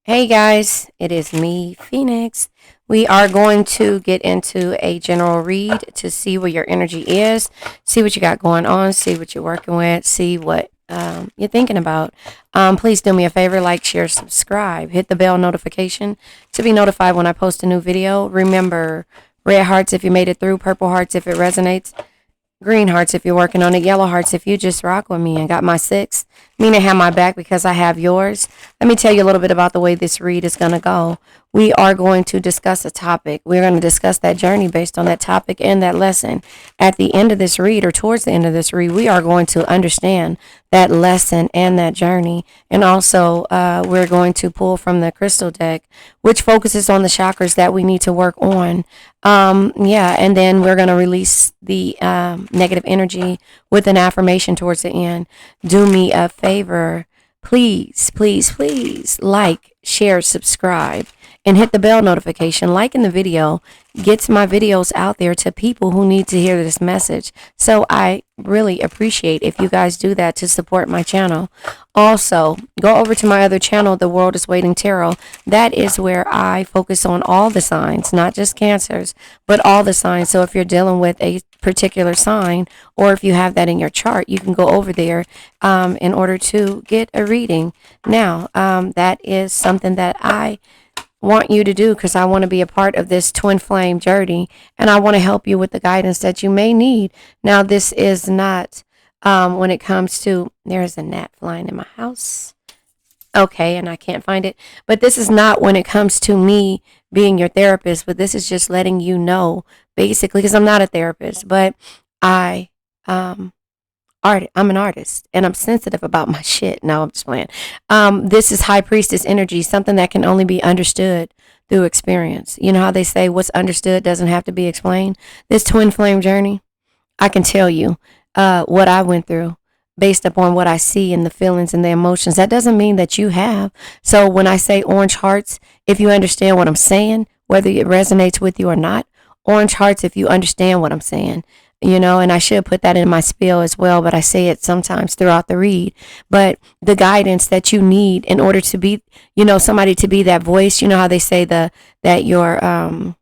Hey guys, it is me, Phoenix. We are going to get into a general read to see where your energy is, see what you got going on, see what you're working with, see what you're thinking about. Please do me a favor, like, share, subscribe, hit the bell notification to be notified when I post a new video. Remember, red hearts if you made it through, purple hearts if it resonates, green hearts if you're working on it, yellow hearts if you just rock with me and got my six, meaning have my back because I have yours. Let me tell you a little bit about the way this read is going to go. We are going to discuss a topic. We're going to discuss that journey based on that topic and that lesson. At the end of this read, or towards the end of this read, we are going to understand that lesson and that journey. And also, we're going to pull from the crystal deck, which focuses on the chakras that we need to work on. And then we're going to release the negative energy with an affirmation towards the end. Do me a favor. Please, please, please like, share, subscribe, and hit the bell notification. Liking the video gets my videos out there to people who need to hear this message. So I really appreciate if you guys do that to support my channel. Also, go over to my other channel, The World is Waiting Tarot. That is where I focus on all the signs, not just cancers, but all the signs. So if you're dealing with a particular sign, or if you have that in your chart, you can go over there in order to get a reading. Now, that is something that I want you to do because I want to be a part of this twin flame journey, and I want to help you with the guidance that you may need. Now, this is not when it comes to, there's a gnat flying in my house. Okay, and I can't find it. But this is not when it comes to me being your therapist, but this is just letting you know, basically, because I'm not a therapist, but I I'm an artist and I'm sensitive about my shit. No, I'm just playing. This is high priestess energy, something that can only be understood through experience. You know how they say what's understood doesn't have to be explained? This twin flame journey, I can tell you what I went through based upon what I see and the feelings and the emotions. That doesn't mean that you have. So when I say orange hearts, if you understand what I'm saying, whether it resonates with you or not, orange hearts if you understand what I'm saying. And I should put that in my spiel as well, but I say it sometimes throughout the read. But the guidance that you need in order to be, somebody to be that voice, how they say that your,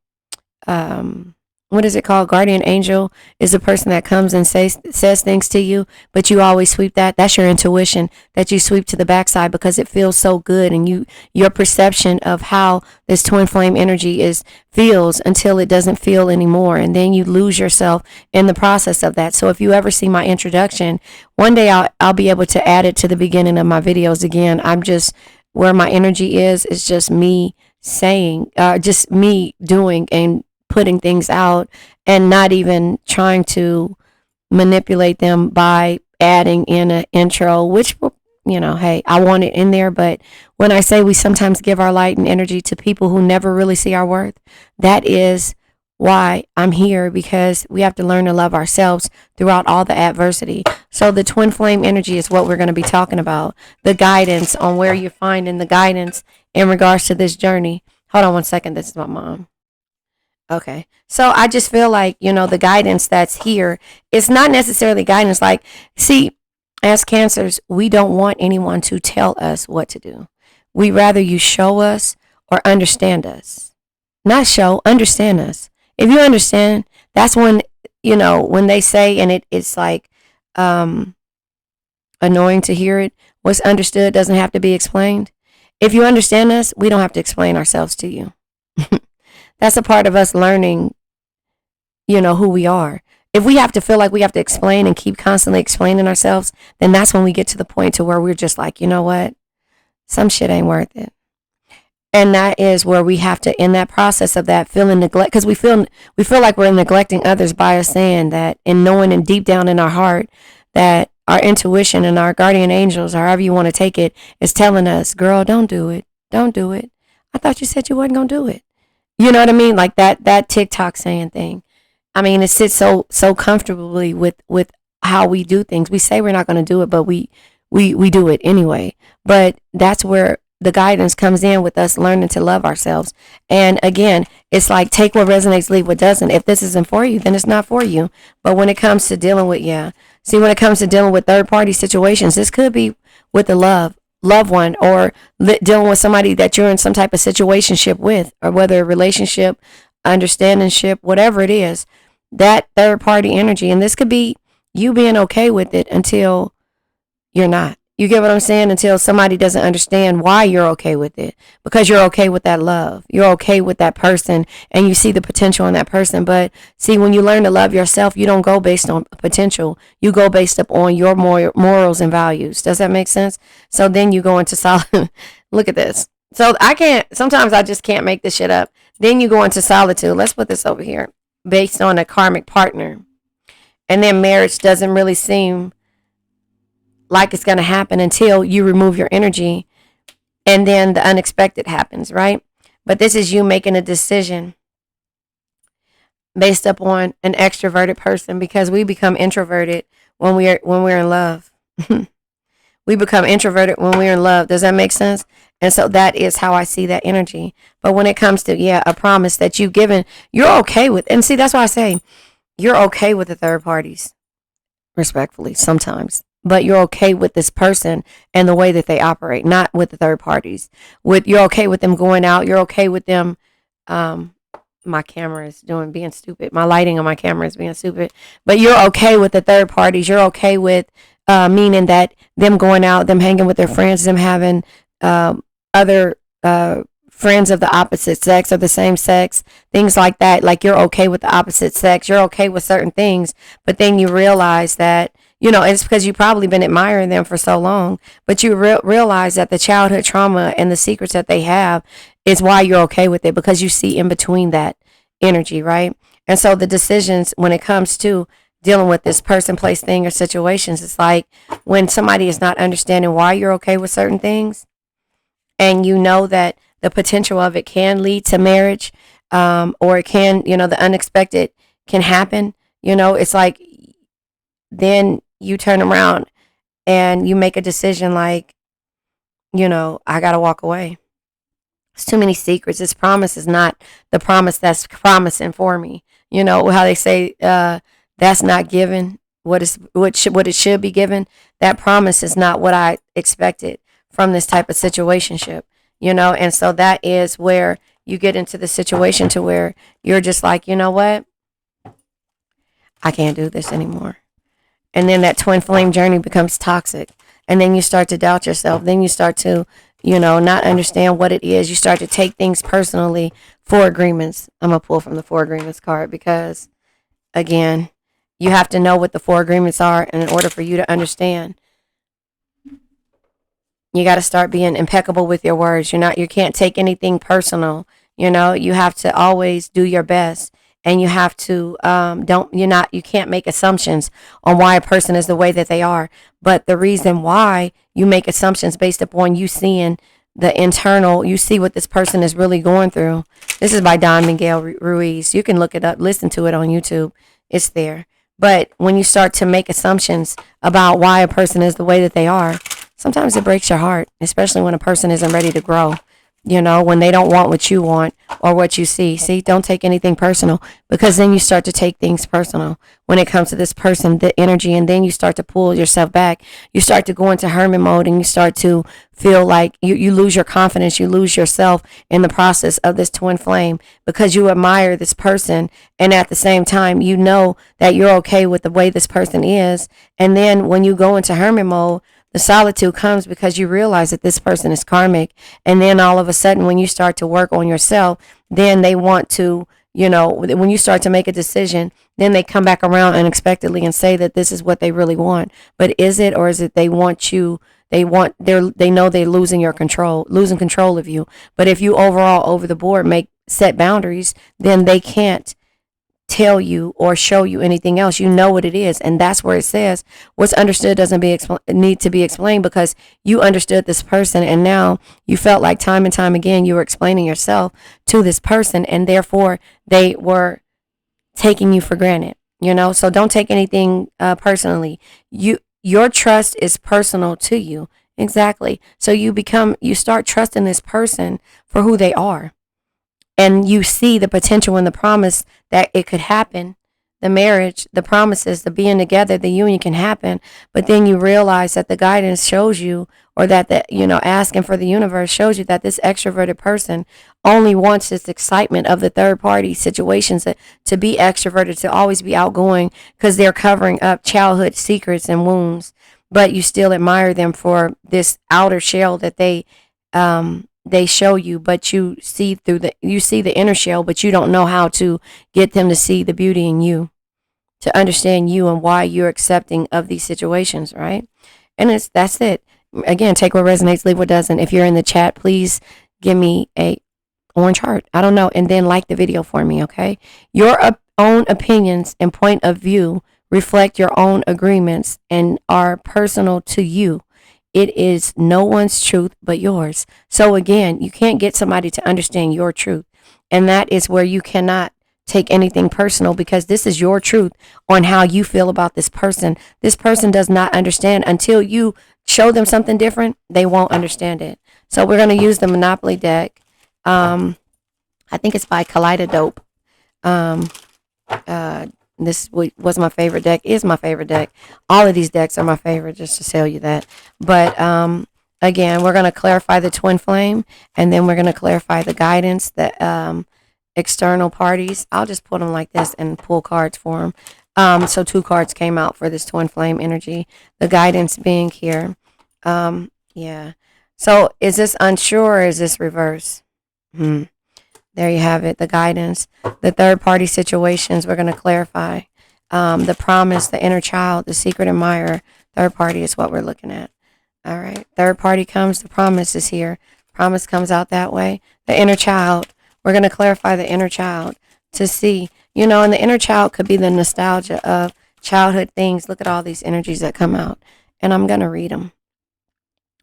what is it called? Guardian angel is the person that comes and says things to you, but you always sweep that. That's your intuition that you sweep to the backside because it feels so good, and your perception of how this twin flame energy feels until it doesn't feel anymore, and then you lose yourself in the process of that. So if you ever see my introduction, one day I'll be able to add it to the beginning of my videos again. I'm just where my energy is just me saying, just me doing and putting things out, and not even trying to manipulate them by adding in an intro, which, hey, I want it in there. But when I say we sometimes give our light and energy to people who never really see our worth, that is why I'm here, because we have to learn to love ourselves throughout all the adversity. So the twin flame energy is what we're going to be talking about. The guidance on where you're finding the guidance in regards to this journey. Hold on one second. This is my mom. Okay. So I just feel like, the guidance that's here, it's not necessarily guidance. Like, see, as cancers, we don't want anyone to tell us what to do. We rather you show us or understand us. Not show, understand us. If you understand, that's when, when they say, and it's like annoying to hear it, what's understood doesn't have to be explained. If you understand us, we don't have to explain ourselves to you. That's a part of us learning, who we are. If we have to feel like we have to explain and keep constantly explaining ourselves, then that's when we get to the point to where we're just like, you know what? Some shit ain't worth it. And that is where we have to, in that process of that, feeling neglect, because we feel like we're neglecting others by us saying that, and knowing and deep down in our heart that our intuition and our guardian angels, or however you want to take it, is telling us, girl, don't do it. Don't do it. I thought you said you wasn't going to do it. You know what I mean? Like that TikTok saying thing. I mean, it sits so comfortably with how we do things. We say we're not going to do it, but we do it anyway. But that's where the guidance comes in, with us learning to love ourselves. And again, it's like, take what resonates, leave what doesn't. If this isn't for you, then it's not for you. But when it comes to dealing with, when it comes to dealing with third party situations, this could be with the love loved one, or dealing with somebody that you're in some type of situationship with, or whether a relationship, understandingship, whatever it is, that third party energy. And this could be you being okay with it until you're not. You get what I'm saying? Until somebody doesn't understand why you're okay with it, because you're okay with that love. You're okay with that person, and you see the potential in that person. But see, when you learn to love yourself, you don't go based on potential. You go based up on your morals and values. Does that make sense? So then you go into solitude. Look at this. So sometimes I just can't make this shit up. Then you go into solitude. Let's put this over here. Based on a karmic partner. And then marriage doesn't really seem like it's going to happen until you remove your energy, and then the unexpected happens, right? But this is you making a decision based upon an extroverted person, because we become introverted when we're in love. We become introverted when we're in love. Does that make sense? And so that is how I see that energy. But when it comes to, a promise that you've given, you're okay with. And see, that's why I say you're okay with the third parties, respectfully, sometimes. But you're okay with this person and the way that they operate, not with the third parties. You're okay with them going out. You're okay with them. My camera is being stupid. My lighting on my camera is being stupid. But you're okay with the third parties. You're okay with meaning that them going out, them hanging with their friends, them having other friends of the opposite sex or the same sex, things like that. Like, you're okay with the opposite sex. You're okay with certain things. But then you realize that, it's because you've probably been admiring them for so long, but you realize that the childhood trauma and the secrets that they have is why you're okay with it, because you see in between that energy, right? And so the decisions when it comes to dealing with this person, place, thing, or situations, it's like when somebody is not understanding why you're okay with certain things, and you know that the potential of it can lead to marriage, or it can, the unexpected can happen, it's like then you turn around and you make a decision like, I got to walk away. It's too many secrets. This promise is not the promise that's promising for me. How they say that's not given what it should be given. That promise is not what I expected from this type of situationship, and so that is where you get into the situation to where you're just like, you know what? I can't do this anymore. And then that twin flame journey becomes toxic. And then you start to doubt yourself. Then you start to, not understand what it is. You start to take things personally. 4 agreements. I'm going to pull from the 4 agreements card because, again, you have to know what the 4 agreements are. And in order for you to understand, you got to start being impeccable with your words. You can't take anything personal. You have to always do your best. And you have to you can't make assumptions on why a person is the way that they are. But the reason why you make assumptions based upon you seeing the internal, you see what this person is really going through. This is by Don Miguel Ruiz. You can look it up, listen to it on YouTube. It's there. But when you start to make assumptions about why a person is the way that they are, sometimes it breaks your heart, especially when a person isn't ready to grow. When they don't want what you want or what you see. See, don't take anything personal, because then you start to take things personal when it comes to this person, the energy, and then you start to pull yourself back. You start to go into hermit mode, and you start to feel like you lose your confidence. You lose yourself in the process of this twin flame, because you admire this person, and at the same time, you know that you're okay with the way this person is. And then when you go into hermit mode, the solitude comes because you realize that this person is karmic. And then all of a sudden, when you start to work on yourself, then they want to, when you start to make a decision, then they come back around unexpectedly and say that this is what they really want. But is it, or is it they want you, they know they're losing control of you. But if you overall over the board set boundaries, then they can't tell you or show you anything else. You know what it is, and that's where it says what's understood doesn't need to be explained, because you understood this person, and now you felt like time and time again you were explaining yourself to this person, and therefore they were taking you for granted. So don't take anything personally. Your trust is personal to you. Exactly. So you start trusting this person for who they are. And you see the potential in the promise that it could happen, the marriage, the promises, the being together, the union can happen. But then you realize that the guidance shows you, or that asking for the universe shows you that this extroverted person only wants this excitement of the third party situations to be extroverted, to always be outgoing, because they're covering up childhood secrets and wounds. But you still admire them for this outer shell that they show you, but you see the inner shell, but you don't know how to get them to see the beauty in you, to understand you and why you're accepting of these situations, right? And that's it. Again, take what resonates, leave what doesn't. If you're in the chat, please give me a orange heart. I don't know. And then like the video for me, okay? Your own opinions and point of view reflect your own agreements and are personal to you. It is no one's truth but yours. So again, you can't get somebody to understand your truth. And that is where you cannot take anything personal, because this is your truth on how you feel about this person. This person does not understand until you show them something different. They won't understand it. So we're going to use the Monopoly deck. I think it's by Kaleidodope. This was my favorite deck, is my favorite deck. All of these decks are my favorite, just to tell you that. But again, we're going to clarify the twin flame, and then we're going to clarify the guidance, that external parties. I'll just put them like this and pull cards for them. So 2 cards came out for this twin flame energy. The guidance being here. Yeah. So is this unsure, or is this reverse? There you have it. The guidance, the third party situations. We're going to clarify. The promise, the inner child, the secret admirer. Third party is what we're looking at. All right. Third party comes. The promise is here. Promise comes out that way. The inner child. We're going to clarify the inner child to see, and the inner child could be the nostalgia of childhood things. Look at all these energies that come out, and I'm going to read them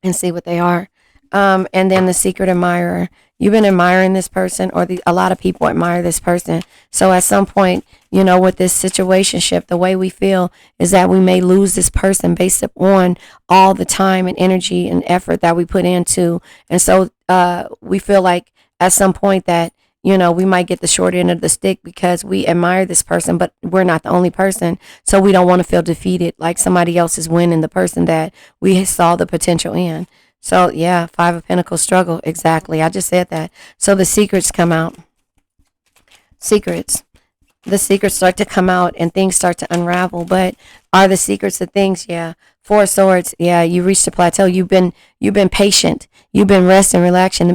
and see what they are. And then the secret admirer. You've been admiring this person, or a lot of people admire this person. So at some point, with this situationship, the way we feel is that we may lose this person based upon all the time and energy and effort that we put into. And so we feel like at some point that, we might get the short end of the stick because we admire this person, but we're not the only person. So we don't want to feel defeated, like somebody else is winning the person that we saw the potential in. So yeah, 5 of Pentacles struggle. Exactly. I just said that. So the secrets come out. Secrets. The secrets start to come out and things start to unravel. But are the secrets the things? Yeah. 4 of Swords. Yeah, you reached a plateau. You've been patient. You've been resting,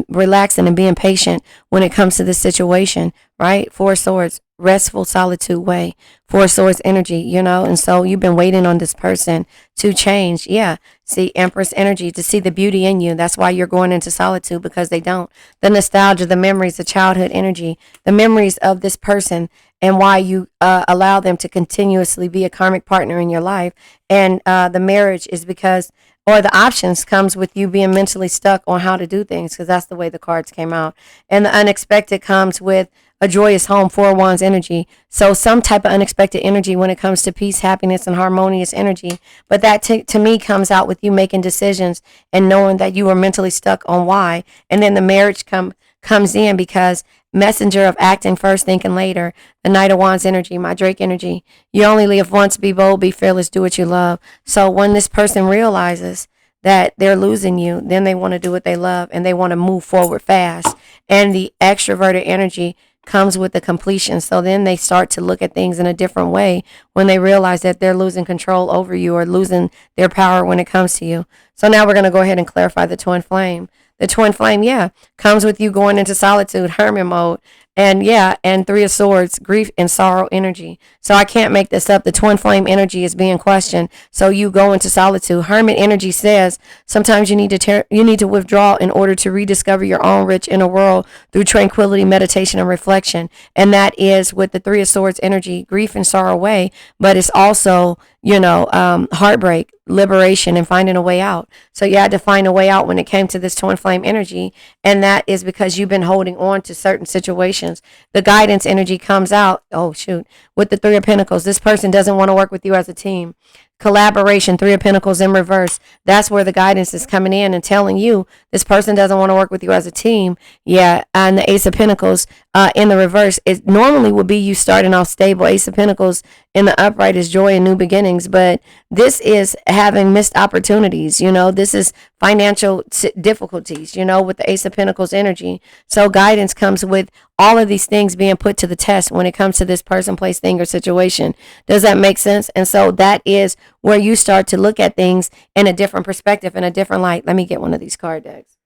relaxing and being patient when it comes to this situation, right? 4 of Swords. Restful solitude way. 4 of Swords energy, and so you've been waiting on this person to change. Yeah. See, Empress energy, to see the beauty in you. That's why you're going into solitude, because they don't. The nostalgia, the memories, the childhood energy, the memories of this person, and why you allow them to continuously be a karmic partner in your life. And the marriage is because, or the options comes with you being mentally stuck on how to do things, because that's the way the cards came out. And the unexpected comes with a joyous home, 4 of Wands energy. So some type of unexpected energy when it comes to peace, happiness, and harmonious energy. But that to me comes out with you making decisions and knowing that you were mentally stuck on why. And then the marriage comes in because messenger of acting first, thinking later. The Knight of Wands energy, my Drake energy. You only live once. Be bold, be fearless, do what you love. So when this person realizes that they're losing you, then they want to do what they love and they want to move forward fast. And the extroverted energy comes with the completion. So then they start to look at things in a different way when they realize that they're losing control over you or losing their power when it comes to you. So now we're going to go ahead and clarify the twin flame. The twin flame, yeah, comes with you going into solitude, hermit mode. And yeah, and 3 of Swords, grief and sorrow energy. So I can't make this up. The twin flame energy is being questioned. So you go into solitude. Hermit energy says sometimes you need to withdraw in order to rediscover your own rich inner world through tranquility, meditation, and reflection. And that is with the 3 of Swords energy, grief and sorrow way. But it's also, heartbreak, liberation, and finding a way out. So you had to find a way out when it came to this twin flame energy. And that is because you've been holding on to certain situations. The guidance energy comes out. Oh, shoot. With the 3 of Pentacles, this person doesn't want to work with you as a team. Collaboration, 3 of Pentacles in reverse. That's where the guidance is coming in and telling you this person doesn't want to work with you as a team. Yeah. And the Ace of Pentacles, in the reverse, it normally would be you starting off stable. Ace of Pentacles in the upright is joy and new beginnings, but this is having missed opportunities. This is financial difficulties, with the Ace of Pentacles energy. So guidance comes with all of these things being put to the test when it comes to this person, place, thing, or situation. Does that make sense? And so that is where you start to look at things in a different perspective, in a different light. Let me get one of these card decks.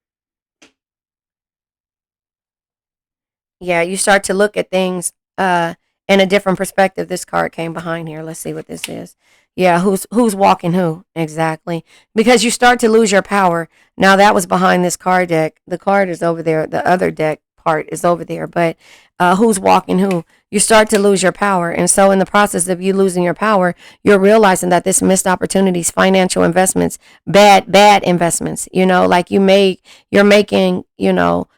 Yeah, you start to look at things in a different perspective. This card came behind here. Let's see what this is. Yeah, who's walking who exactly? Because you start to lose your power. Now that was behind this card deck. The card is over there. The other deck part is over there. But who's walking who? You start to lose your power, and so in the process of you losing your power, you're realizing that this missed opportunities, financial investments, bad investments. Like you're making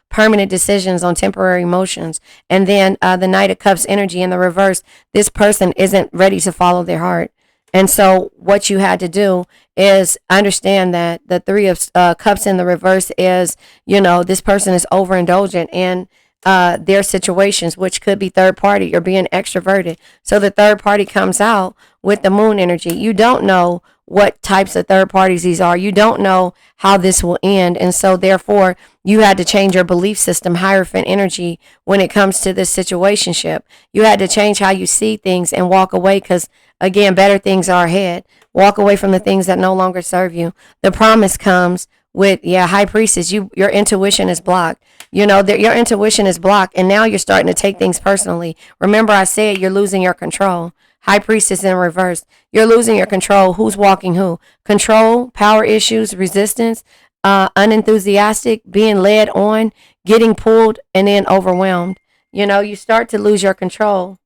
permanent decisions on temporary emotions. And then the Knight of Cups energy in the reverse, this person isn't ready to follow their heart. And so what you had to do is understand that the Three of Cups in the reverse is, this person is overindulgent in their situations, which could be third party or being extroverted. So the third party comes out with the moon energy. You don't know what types of third parties these are. You don't know how this will end. And so therefore you had to change your belief system, Hierophant energy, when it comes to this situationship. You had to change how you see things and walk away, because again, better things are ahead. Walk away from the things that no longer serve you. The promise comes with, High Priestess, your intuition is blocked. That your intuition is blocked, and now you're starting to take things personally. Remember, I said you're losing your control. High Priestess in reverse. You're losing your control. Who's walking who? Control, power issues, resistance, unenthusiastic, being led on, getting pulled, and then overwhelmed. You start to lose your control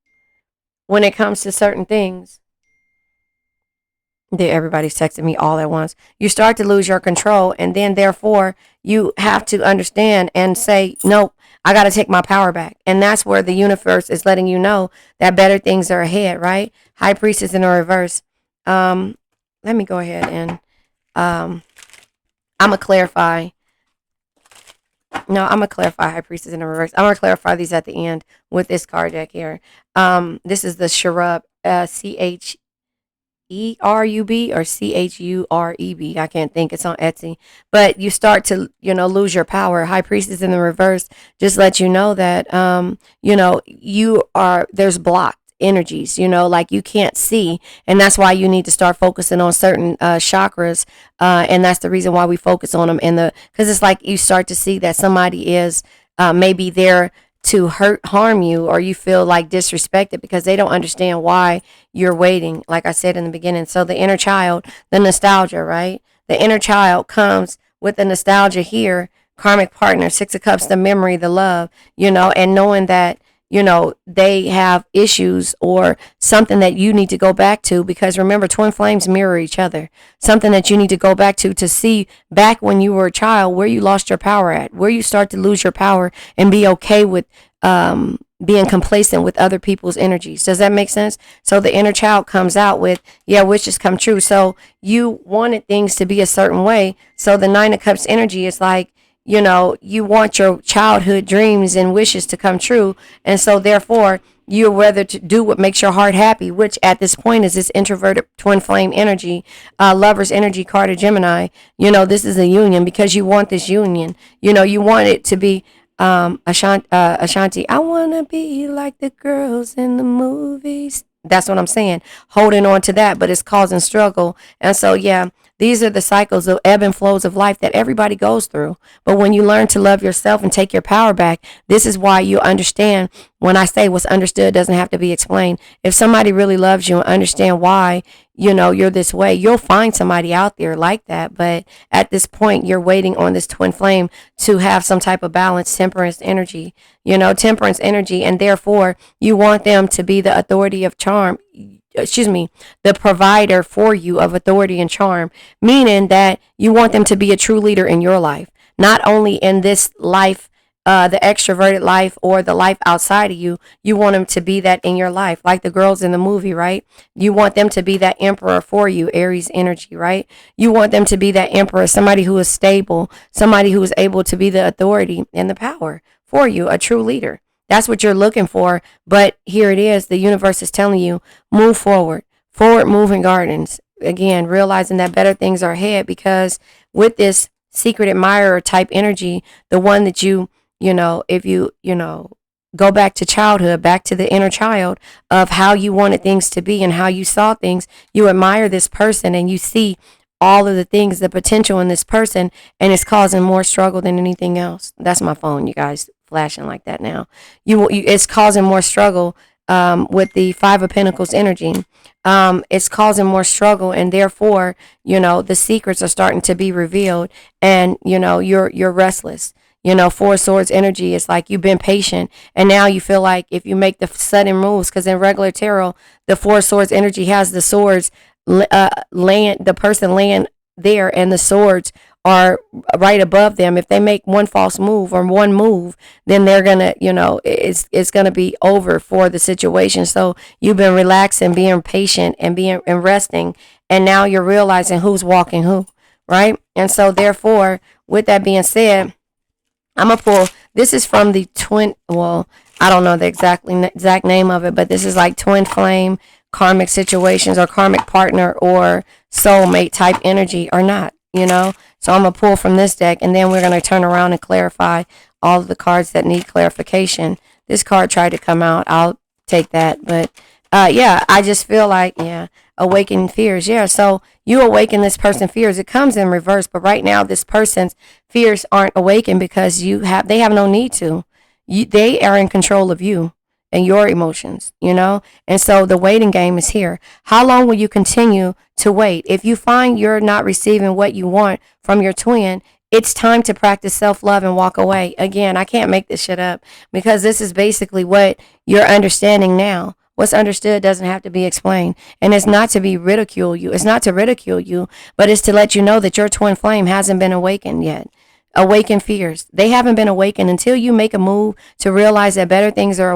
when it comes to certain things. Everybody's texting me all at once. You start to lose your control, and then therefore you have to understand and say, nope, I got to take my power back. And that's where the universe is letting you know that better things are ahead, right? High Priestess in the reverse. Let me go ahead and I'm going to clarify. No, I'm going to clarify High Priestess in the reverse. I'm going to clarify these at the end with this card deck here. This is the Cherub, CHERUB or CHUREB. I can't think. It's on Etsy. But you start to, lose your power. High Priestess in the reverse just let you know that, there's blocked energies, like you can't see. And that's why you need to start focusing on certain chakras. And that's the reason why we focus on them because it's like you start to see that somebody is maybe there to harm you, or you feel like disrespected because they don't understand why you're waiting, like I said in the beginning. So the inner child, the nostalgia, right? The inner child comes with the nostalgia here, karmic partner, Six of Cups, the memory, the love, and knowing that, they have issues or something that you need to go back to, because remember, twin flames mirror each other. Something that you need to go back to see back when you were a child, where you lost your power at, where you start to lose your power and be okay with being complacent with other people's energies. Does that make sense? So the inner child comes out with, wishes come true. So you wanted things to be a certain way. So the Nine of Cups energy is like, you want your childhood dreams and wishes to come true. And so therefore you're rather to do what makes your heart happy, which at this point is this introverted twin flame energy, lover's energy card of Gemini. This is a union because you want this union. You want it to be Ashanti, I want to be like the girls in the movies. That's what I'm saying. Holding on to that, but it's causing struggle. And so, these are the cycles of ebb and flows of life that everybody goes through. But when you learn to love yourself and take your power back, this is why you understand when I say what's understood doesn't have to be explained. If somebody really loves you and understand why, you're this way, you'll find somebody out there like that. But at this point, you're waiting on this twin flame to have some type of balance, temperance energy, and therefore you want them to be the authority of charm. The provider for you of authority and charm, meaning that you want them to be a true leader in your life, not only in this life, the extroverted life or the life outside of you. You want them to be that in your life, like the girls in the movie, right? You want them to be that emperor for you, Aries energy, right? You want them to be that emperor, somebody who is stable, somebody who is able to be the authority and the power for you, a true leader. That's what you're looking for. But here it is. The universe is telling you, move forward. Forward moving gardens. Again, realizing that better things are ahead, because with this secret admirer type energy, the one that if you go back to childhood, back to the inner child of how you wanted things to be and how you saw things, you admire this person and you see all of the things, the potential in this person, and it's causing more struggle than anything else. That's my phone, you guys, flashing like that now. It's causing more struggle with the Five of Pentacles energy. It's causing more struggle, and therefore, the secrets are starting to be revealed, and you're restless. Four Swords energy is like you've been patient, and now you feel like if you make the sudden moves, because in regular tarot, the Four Swords energy has the swords the person laying there, and the swords are right above them. If they make one false move or one move, then they're gonna, it's gonna be over for the situation. So you've been relaxing, being patient, and resting, and now you're realizing who's walking who, right? And so therefore, with that being said, I'm gonna pull. This is from the twin. Well, I don't know the exact name of it, but this is like twin flame karmic situations, or karmic partner, or soulmate type energy, or not. So I'm gonna pull from this deck, and then we're gonna turn around and clarify all of the cards that need clarification. This card tried to come out. I'll take that, but I just feel like awakening fears. So you awaken this person's fears. It comes in reverse, but right now this person's fears aren't awakened because they have no need to. They are in control of you and your emotions, and so the waiting game is here. How long will you continue to wait? If you find you're not receiving what you want from your twin, it's time to practice self-love and walk away. Again, I can't make this shit up, because this is basically what you're understanding now. What's understood doesn't have to be explained. And it's not to be ridicule you. It's not to ridicule you, but it's to let you know that your twin flame hasn't been awakened yet. Awaken fears. They haven't been awakened until you make a move to realize that better things are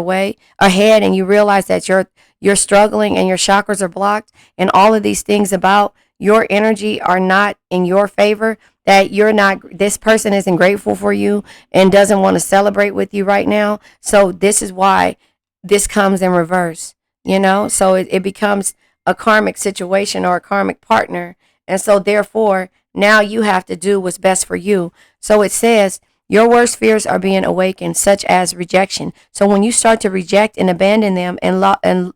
ahead, and you realize that you're struggling and your chakras are blocked, and all of these things about your energy are not in your favor, that this person isn't grateful for you and doesn't want to celebrate with you right now. So this is why this comes in reverse, so it becomes a karmic situation or a karmic partner. And so therefore, now you have to do what's best for you. So it says your worst fears are being awakened, such as rejection. So when you start to reject and abandon them, and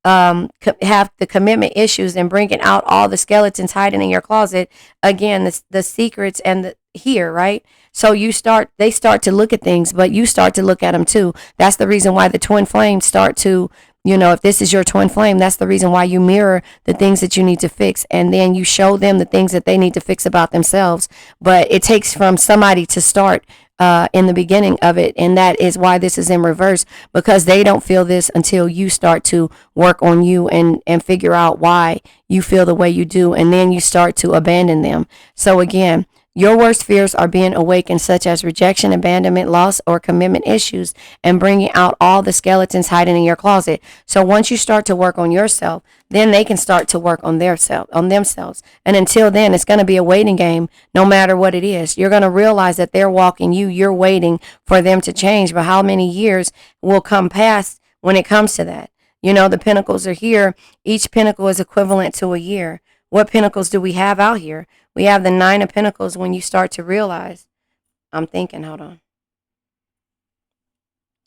have the commitment issues and bringing out all the skeletons hiding in your closet, again, the secrets and here, right? So they start to look at things, but you start to look at them too. That's the reason why the twin flames start to, if this is your twin flame, that's the reason why you mirror the things that you need to fix, and then you show them the things that they need to fix about themselves. But it takes from somebody to start in the beginning of it, and that is why this is in reverse, because they don't feel this until you start to work on you and figure out why you feel the way you do, and then you start to abandon them. So again, your worst fears are being awakened, such as rejection, abandonment, loss, or commitment issues, and bringing out all the skeletons hiding in your closet. So once you start to work on yourself, then they can start to work on themselves. And until then, it's going to be a waiting game, no matter what it is. You're going to realize that they're walking you. You're waiting for them to change. But how many years will come past when it comes to that? The pentacles are here. Each pentacle is equivalent to a year. What pentacles do we have out here? We have the Nine of Pentacles. When you start to realize, I'm thinking, hold on.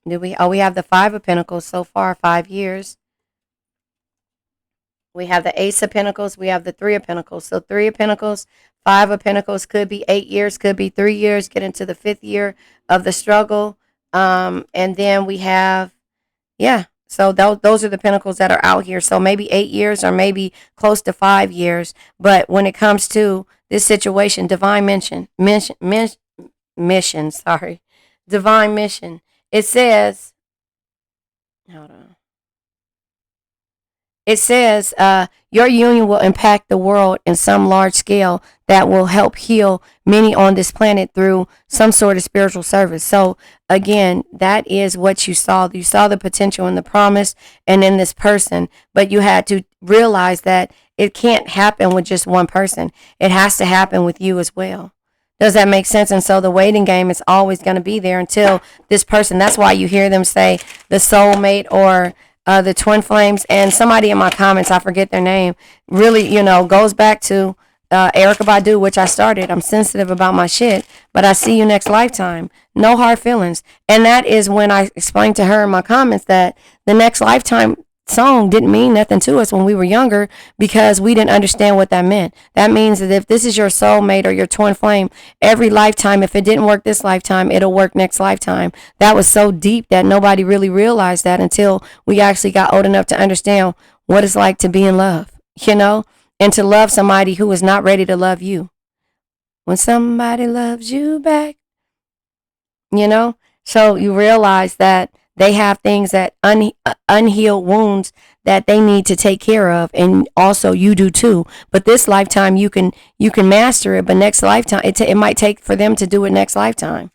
We have the Five of Pentacles so far, 5 years. We have the Ace of Pentacles. We have the Three of Pentacles. So Three of Pentacles, Five of Pentacles could be 8 years, could be 3 years, get into the 5th year of the struggle. And then we have, so those are the pentacles that are out here. So maybe 8 years or maybe close to 5 years. But when it comes to this situation, divine mission. It says, hold on. It says, your union will impact the world in some large scale that will help heal many on this planet through some sort of spiritual service. So again, that is what you saw. You saw the potential in the promise and in this person, but you had to realize that it can't happen with just one person. It has to happen with you as well. Does that make sense? And so the waiting game is always going to be there until this person. That's why you hear them say the soulmate or the twin flames. And somebody in my comments, I forget their name, really, goes back to Erica Badu, which I started. I'm sensitive about my shit, but I see you next lifetime. No hard feelings. And that is when I explained to her in my comments that the next lifetime song didn't mean nothing to us when we were younger because we didn't understand what that meant. That means that if this is your soulmate or your twin flame, every lifetime, if it didn't work this lifetime, it'll work next lifetime. That was so deep that nobody really realized that until we actually got old enough to understand what it's like to be in love, and to love somebody who is not ready to love you. When somebody loves you back, so you realize that they have things that unhealed wounds that they need to take care of, and also you do too. But this lifetime you can master it, but next lifetime it might take for them to do it next lifetime,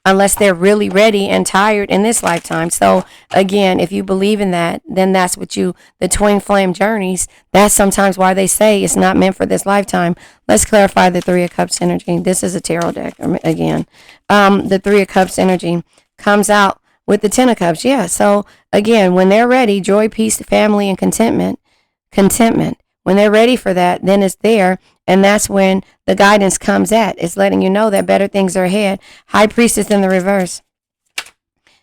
unless they're really ready and tired in this lifetime. So again, if you believe in that, then that's what the twin flame journeys. That's sometimes why they say it's not meant for this lifetime. Let's clarify the Three of Cups energy. This is a tarot deck again. The Three of Cups energy comes out with the Ten of Cups. Yeah. So again, when they're ready, joy, peace, family, and contentment. When they're ready for that, then it's there. And that's when the guidance comes at. It's letting you know that better things are ahead. High Priestess in the reverse.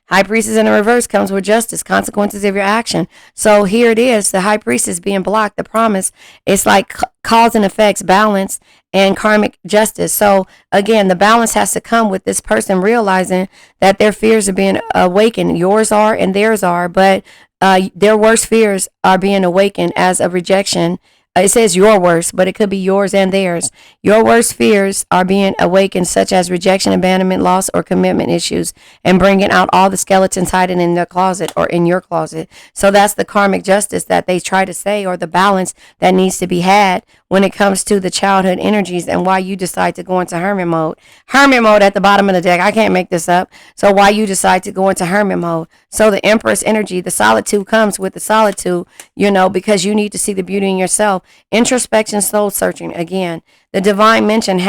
High Priestess in the reverse comes with justice, consequences of your action. So here it is, the High Priestess being blocked, the promise. It's like cause and effects, balance, and karmic justice. So again, the balance has to come with this person realizing that their fears are being awakened. Yours are and theirs are, but their worst fears are being awakened as a rejection. It says your worst, but it could be yours and theirs. Your worst fears are being awakened, such as rejection, abandonment, loss, or commitment issues, and bringing out all the skeletons hiding in their closet or in your closet. So that's the karmic justice that they try to say, or the balance that needs to be had when it comes to the childhood energies, and why you decide to go into hermit mode. Hermit mode at the bottom of the deck. I can't make this up. So why you decide to go into hermit mode. So the Empress energy, the solitude comes with the solitude, because you need to see the beauty in yourself. Introspection, soul searching. Again, the divine mission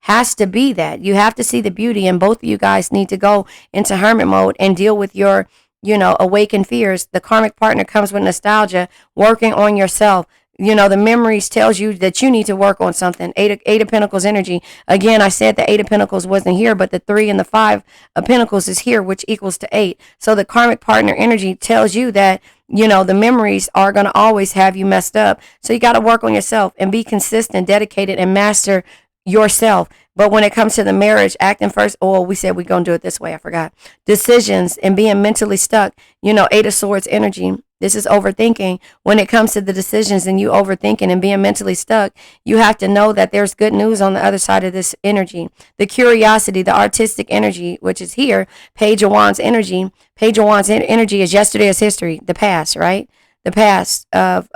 has to be that. You have to see the beauty, and both of you guys need to go into hermit mode and deal with your, awakened fears. The karmic partner comes with nostalgia, working on yourself. The memories tells you that you need to work on something. Eight of Pentacles energy. Again, I said the Eight of Pentacles wasn't here, but the 3 and the 5 of Pentacles is here, which equals to 8. So the karmic partner energy tells you that, the memories are going to always have you messed up. So you got to work on yourself and be consistent, dedicated, and master yourself. But when it comes to the marriage, acting first, we said we're going to do it this way. I forgot. Decisions and being mentally stuck, Eight of Swords energy. This is overthinking. When it comes to the decisions and you overthinking and being mentally stuck, you have to know that there's good news on the other side of this energy. The curiosity, the artistic energy, which is here, Page of Wands energy. Page of Wands energy is yesterday is history, the past, right? The past of,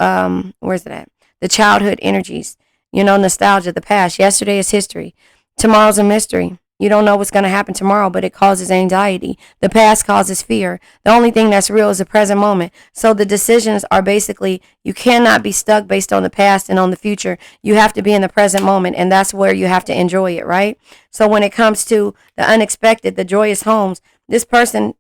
where's it at? The childhood energies, nostalgia, the past. Yesterday is history. Tomorrow's a mystery. You don't know what's going to happen tomorrow, but it causes anxiety. The past causes fear. The only thing that's real is the present moment. So the decisions are basically, you cannot be stuck based on the past and on the future. You have to be in the present moment, and that's where you have to enjoy it, right? So when it comes to the unexpected, the joyous homes, this person,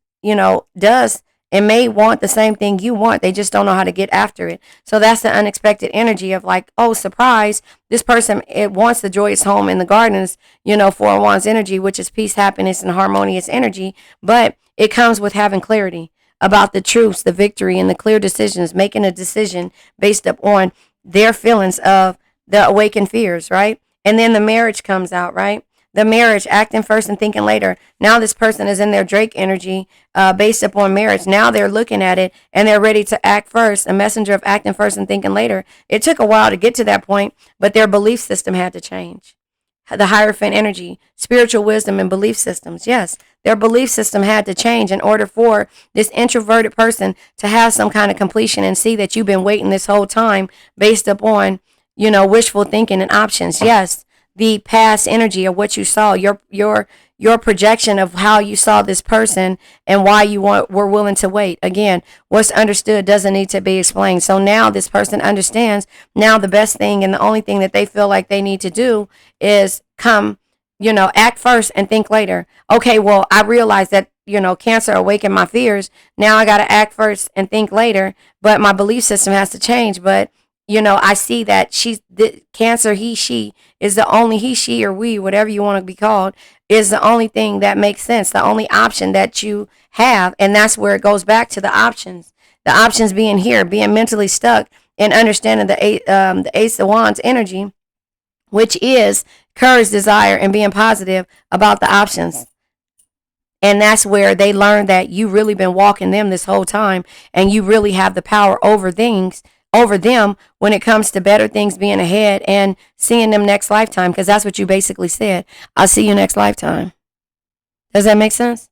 does and may want the same thing you want. They just don't know how to get after it. So that's the unexpected energy of like, oh, surprise. This person, it wants the joyous home in the gardens, Four of Wands energy, which is peace, happiness, and harmonious energy. But it comes with having clarity about the truths, the victory, and the clear decisions, making a decision based upon their feelings of the awakened fears, right? And then the marriage comes out, right? The marriage, acting first and thinking later. Now this person is in their Drake energy based upon marriage. Now they're looking at it and they're ready to act first, a messenger of acting first and thinking later. It took a while to get to that point, but their belief system had to change. The Hierophant energy, spiritual wisdom and belief systems. Yes, their belief system had to change in order for this introverted person to have some kind of completion and see that you've been waiting this whole time based upon, wishful thinking and options. Yes. the past energy of what you saw, your projection of how you saw this person and why you were willing to wait. Again, what's understood doesn't need to be explained. So now this person understands. Now the best thing and the only thing that they feel like they need to do is come, act first and think later. Okay, well, I realize that, Cancer awakened my fears. Now I got to act first and think later, but my belief system has to change. But I see that the Cancer, she is the only, he, she, or we, whatever you want to be called, is the only thing that makes sense, the only option that you have. And that's where it goes back to the options. The options being here, being mentally stuck and understanding the Ace of Wands energy, which is courage, desire, and being positive about the options. And that's where they learn that you really been walking them this whole time, and you really have the power over them when it comes to better things being ahead and seeing them next lifetime, because that's what you basically said. I'll see you next lifetime. Does that make sense?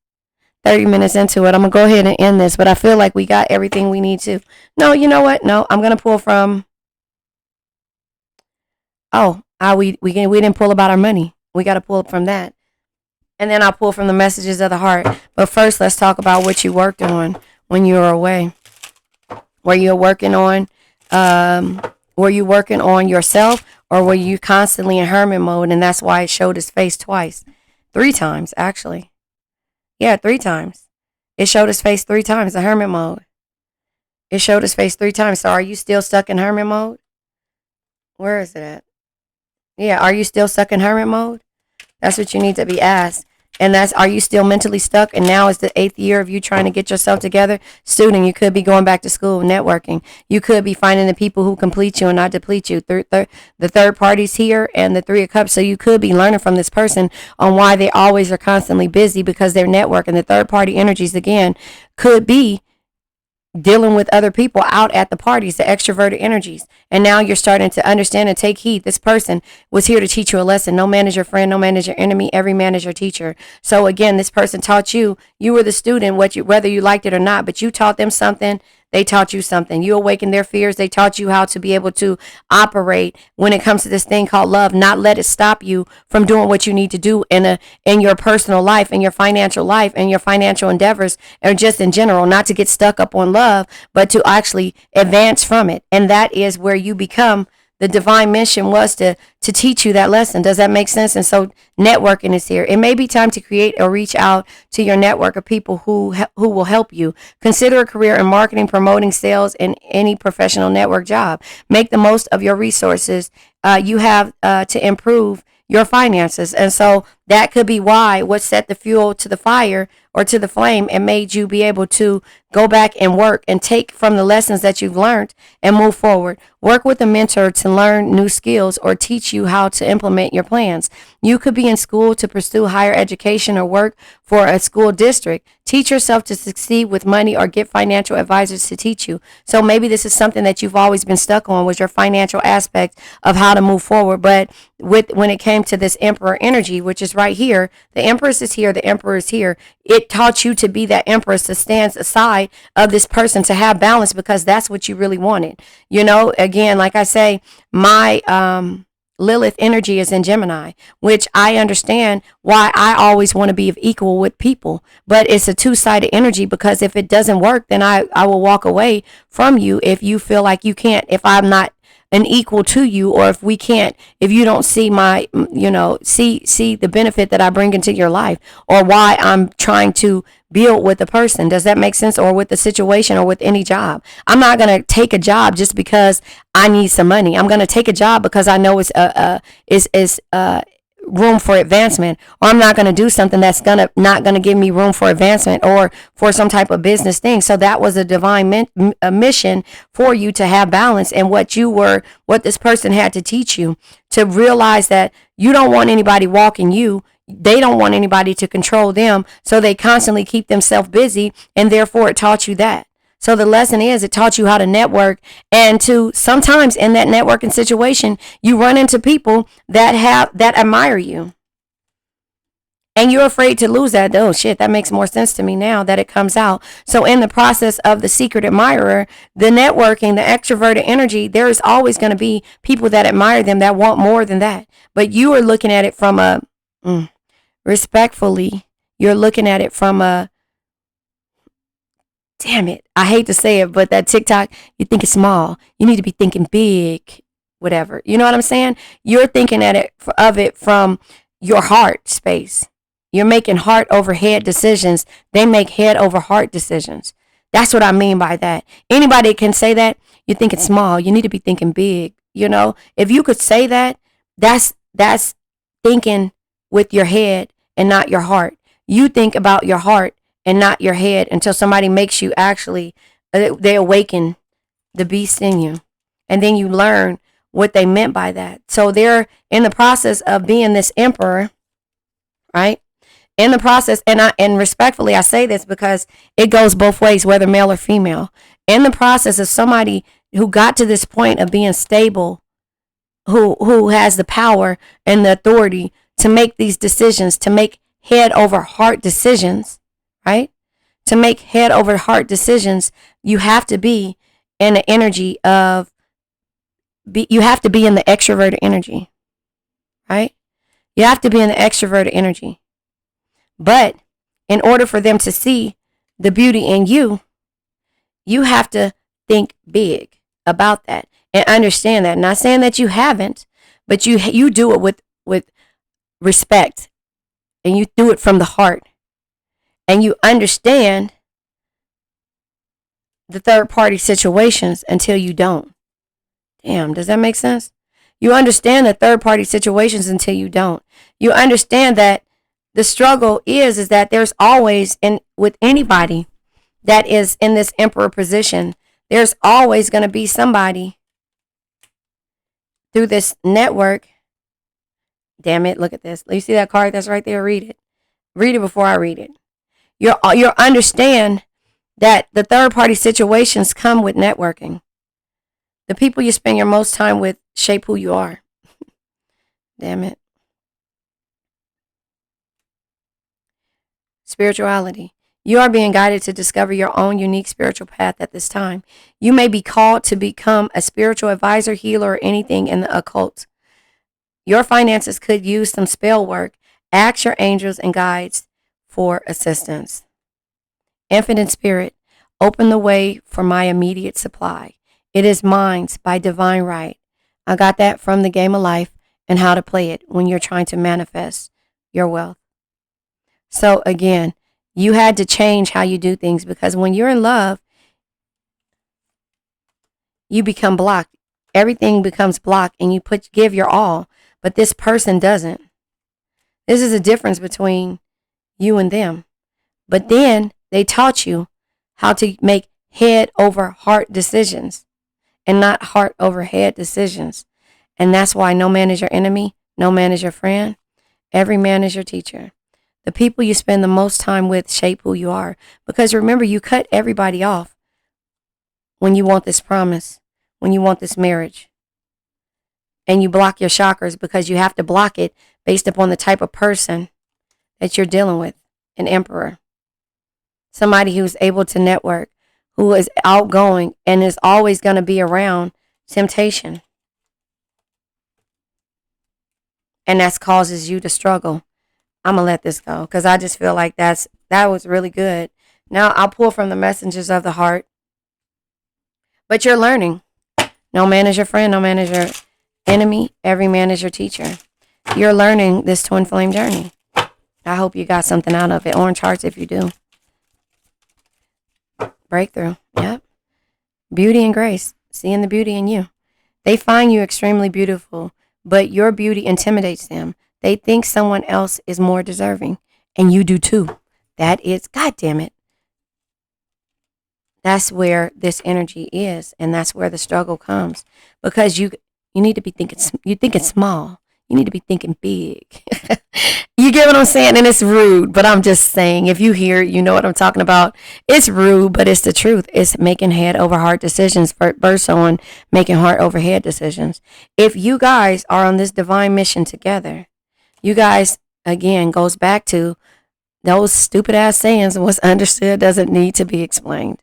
30 minutes into it. I'm going to go ahead and end this, but I feel like we got everything we need to. No, you know what? No, I'm going to pull from... we didn't pull about our money. We got to pull from that. And then I'll pull from the messages of the heart. But first, let's talk about what you worked on when you were away. Were you working on yourself, or were you constantly in hermit mode? And that's why it showed his face twice. 3 times, actually. Yeah, 3 times. It showed his face 3 times, the hermit mode. It showed his face 3 times. So are you still stuck in hermit mode? Where is it at? Yeah, are you still stuck in hermit mode? That's what you need to be asked. And are you still mentally stuck? And now is the 8th year of you trying to get yourself together? Student, you could be going back to school, networking. You could be finding the people who complete you and not deplete you. The third party's here, and the 3 of Cups. So you could be learning from this person on why they always are constantly busy, because they're networking. The third party energies, again, could be dealing with other people out at the parties, the extroverted energies. And now you're starting to understand and take heed. This person was here to teach you a lesson. No man is your friend, no man is your enemy, every man is your teacher. So again, this person taught you. You were the student, whether you liked it or not, but you taught them something. They taught you something. You awakened their fears. They taught you how to be able to operate when it comes to this thing called love, not let it stop you from doing what you need to do in your personal life, in your financial life, and your financial endeavors, or just in general, not to get stuck up on love, but to actually advance from it. And that is where you become. The divine mission was to teach you that lesson. Does that make sense? And so networking is here. It may be time to create or reach out to your network of people who will help you. Consider a career in marketing, promoting, sales, and any professional network job. Make the most of your resources you have to improve your finances. And so that could be why what set the fuel to the fire or to the flame and made you be able to go back and work and take from the lessons that you've learned and move forward. Work with a mentor to learn new skills or teach you how to implement your plans. You could be in school to pursue higher education or work for a school district. Teach yourself to succeed with money or get financial advisors to teach you. So maybe this is something that you've always been stuck on, was your financial aspect of how to move forward. But when it came to this Emperor energy, which is right here, the Empress is here, the Emperor is here. It taught you to be that Empress, to stand aside of this person, to have balance, because that's what you really wanted. Again, like I say, my Lilith energy is in Gemini, which I understand why I always want to be equal with people. But it's a two-sided energy, because if it doesn't work, then I will walk away from you if you feel like you can't, if I'm not an equal to you, or if you don't see my, see the benefit that I bring into your life, or why I'm trying to build with a person. Does that make sense? Or with the situation, or with any job. I'm not going to take a job just because I need some money. I'm going to take a job because I know it's room for advancement, or I'm not going to do something that's not going to give me room for advancement or for some type of business thing. So that was a divine mission for you to have balance, and what this person had to teach you, to realize that you don't want anybody walking you. They don't want anybody to control them. So they constantly keep themselves busy, and therefore it taught you that. So the lesson is, it taught you how to network, and to sometimes in that networking situation, you run into people that admire you. And you're afraid to lose that. Oh shit, that makes more sense to me now that it comes out. So in the process of the secret admirer, the networking, the extroverted energy, there is always going to be people that admire them that want more than that. But you are looking at it from a, respectfully, you're looking at it from a, damn it, I hate to say it, but that TikTok, you think it's small. You need to be thinking big, whatever. You know what I'm saying? You're thinking of it from your heart space. You're making heart over head decisions. They make head over heart decisions. That's what I mean by that. Anybody can say that. You think it's small. You need to be thinking big. You know, if you could say that, that's thinking with your head and not your heart. You think about your heart and not your head until somebody makes you actually, they awaken the beast in you. And then you learn what they meant by that. So they're in the process of being this emperor, right? In the process, and respectfully, I say this because it goes both ways, whether male or female. In the process of somebody who got to this point of being stable, who has the power and the authority to make these decisions, to make head over heart decisions, right? To make head over heart decisions, you have to be in the energy of, you have to be in the extroverted energy, right? You have to be in the extroverted energy. But in order for them to see the beauty in you, you have to think big about that and understand that. Not saying that you haven't, but you do it with respect, and you do it from the heart, and you understand the third party situations until you don't. Damn, does that make sense? You understand the third party situations until you don't. You understand that the struggle is that there's always, with anybody that is in this emperor position, there's always going to be somebody through this network. Damn it, look at this. You see that card that's right there? Read it. Read it before I read it. You'll understand that the third party situations come with networking. The people you spend your most time with shape who you are. Damn it. Spirituality. You are being guided to discover your own unique spiritual path at this time. You may be called to become a spiritual advisor, healer, or anything in the occult. Your finances could use some spell work. Ask your angels and guides for assistance. Infinite Spirit, open the way for my immediate supply. It is mine by divine right. I got that from the game of life and how to play it when you're trying to manifest your wealth. So again, you had to change how you do things, because when you're in love, you become blocked. Everything becomes blocked and you give your all, but this person doesn't. This is a difference between you and them. But then they taught you how to make head over heart decisions and not heart over head decisions. And that's why no man is your enemy. No man is your friend. Every man is your teacher. The people you spend the most time with shape who you are. Because remember, you cut everybody off when you want this promise, when you want this marriage. And you block your chakras because you have to block it based upon the type of person that you're dealing with. An emperor. Somebody who's able to network, who is outgoing and is always going to be around temptation. And that causes you to struggle. I'm going to let this go because I just feel like that was really good. Now I'll pull from the messengers of the heart. But you're learning. No man is your friend. No man is your enemy. Every man is your teacher. You're learning this twin flame journey. I hope you got something out of it. Orange hearts if you do. Breakthrough. Yep. Beauty and grace. Seeing the beauty in you. They find you extremely beautiful, but your beauty intimidates them. They think someone else is more deserving, and you do too. That is, God damn it. That's where this energy is, and that's where the struggle comes. Because you need to be thinking, you think it's small. You need to be thinking big. You get what I'm saying? And it's rude, but I'm just saying, if you hear it, you know what I'm talking about. It's rude, but it's the truth. It's making head over heart decisions versus on making heart over head decisions. If you guys are on this divine mission together, you guys again, goes back to those stupid ass sayings, what's understood doesn't need to be explained.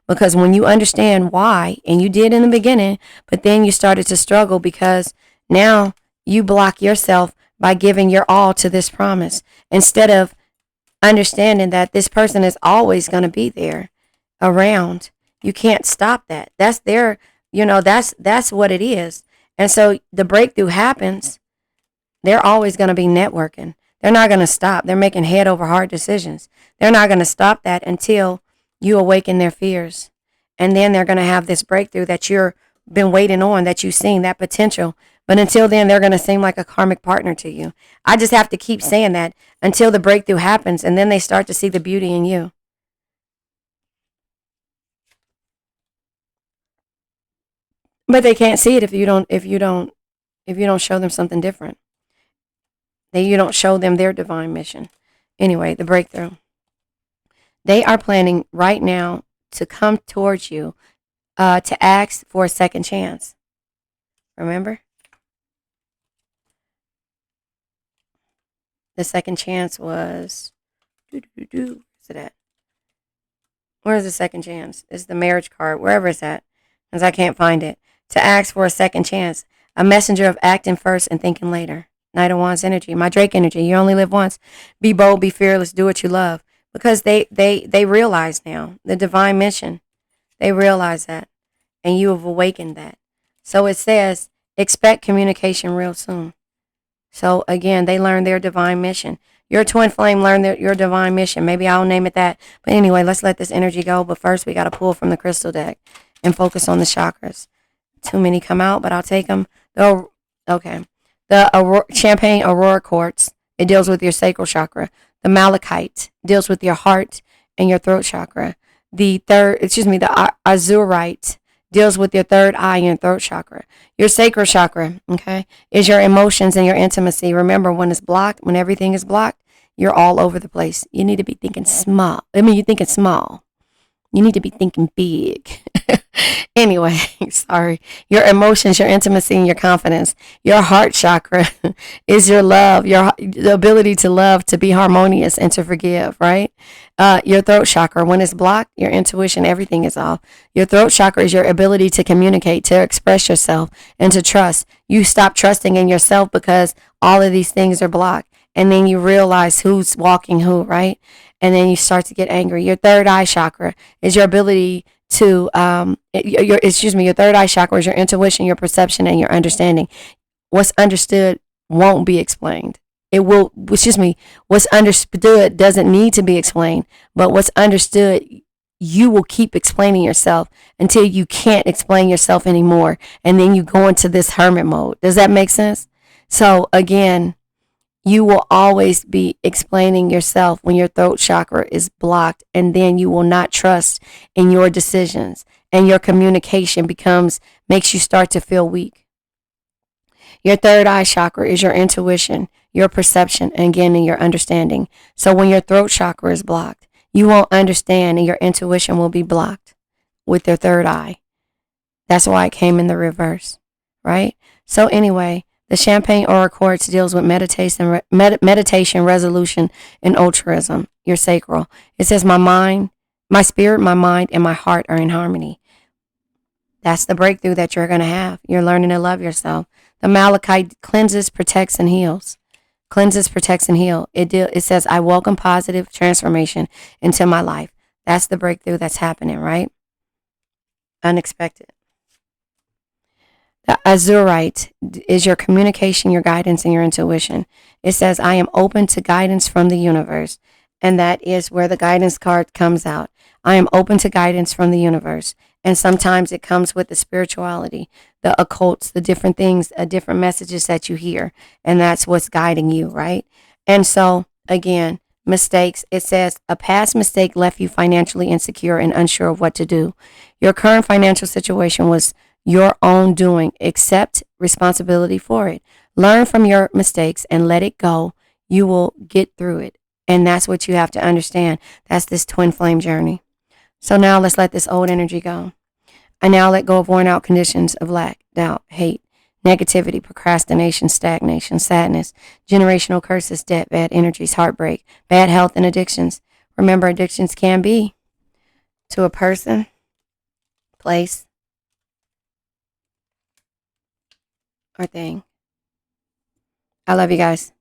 Because when you understand why, and you did in the beginning, but then you started to struggle because now you block yourself by giving your all to this promise instead of understanding that this person is always going to be there around. You can't stop that. That's their, that's what it is. And so the breakthrough happens. They're always going to be networking. They're not going to stop. They're making head over heart decisions. They're not going to stop that until you awaken their fears. And then they're going to have this breakthrough that you've been waiting on, that you've seen, that potential. But until then, they're going to seem like a karmic partner to you. I just have to keep saying that until the breakthrough happens, and then they start to see the beauty in you. But they can't see it if you don't show them something different. You don't show them their divine mission. Anyway, the breakthrough. They are planning right now to come towards you to ask for a second chance. Remember? The second chance was, where's it at? Where's the second chance? It's the marriage card, wherever it's at, because I can't find it. To ask for a second chance. A messenger of acting first and thinking later. Knight of Wands energy, my Drake energy. You only live once. Be bold, be fearless, do what you love. Because they realize now the divine mission. They realize that. And you have awakened that. So it says, expect communication real soon. So again, they learn their divine mission. Your twin flame learned your divine mission. Maybe I'll name it that. But anyway, let's let this energy go. But first, we got to pull from the crystal deck and focus on the chakras. Too many come out, but I'll take them. Okay. The Champagne Aurora Quartz, it deals with your sacral chakra. The Malachite deals with your heart and your throat chakra. The Azurite deals with your third eye and your throat chakra. Your sacral chakra, okay, is your emotions and your intimacy. Remember, when it's blocked, when everything is blocked, you're all over the place. You need to be thinking small. You're thinking small. You need to be thinking big. Anyway, sorry. Your emotions, your intimacy, and your confidence. Your heart chakra is your love, the ability to love, to be harmonious, and to forgive, right? Your throat chakra, when it's blocked, your intuition, everything is off. Your throat chakra is your ability to communicate, to express yourself, and to trust. You stop trusting in yourself because all of these things are blocked. And then you realize who's walking who, right? And then you start to get angry. Your third eye chakra is your ability to, your third eye chakra is your intuition, your perception, and your understanding. What's understood won't be explained. What's understood doesn't need to be explained, but what's understood, you will keep explaining yourself until you can't explain yourself anymore. And then you go into this hermit mode. Does that make sense? So again, you will always be explaining yourself when your throat chakra is blocked, and then you will not trust in your decisions, and your communication makes you start to feel weak. Your third eye chakra is your intuition, your perception, and again, in your understanding. So when your throat chakra is blocked, you won't understand, and your intuition will be blocked with your third eye. That's why it came in the reverse, right? So anyway, the Champagne Aura Quartz deals with meditation, resolution, and altruism, your sacral. It says, my spirit, my mind, and my heart are in harmony. That's the breakthrough that you're going to have. You're learning to love yourself. The Malachite cleanses, protects, and heals. Cleanses, protects, and heals. It says, I welcome positive transformation into my life. That's the breakthrough that's happening, right? Unexpected. The Azurite is your communication, your guidance, and your intuition. It says, I am open to guidance from the universe. And that is where the guidance card comes out. I am open to guidance from the universe. And sometimes it comes with the spirituality, the occults, the different things, different messages that you hear. And that's what's guiding you, right? And so, again, mistakes. It says, a past mistake left you financially insecure and unsure of what to do. Your current financial situation was your own doing. Accept responsibility for it. Learn from your mistakes and let it go. You will get through it. And that's what you have to understand. That's this twin flame journey. So now let's let this old energy go. I now let go of worn out conditions of lack, doubt, hate, negativity, procrastination, stagnation, sadness, generational curses, debt, bad energies, heartbreak, bad health, and addictions. Remember, addictions can be to a person, place, or thing. I love you guys.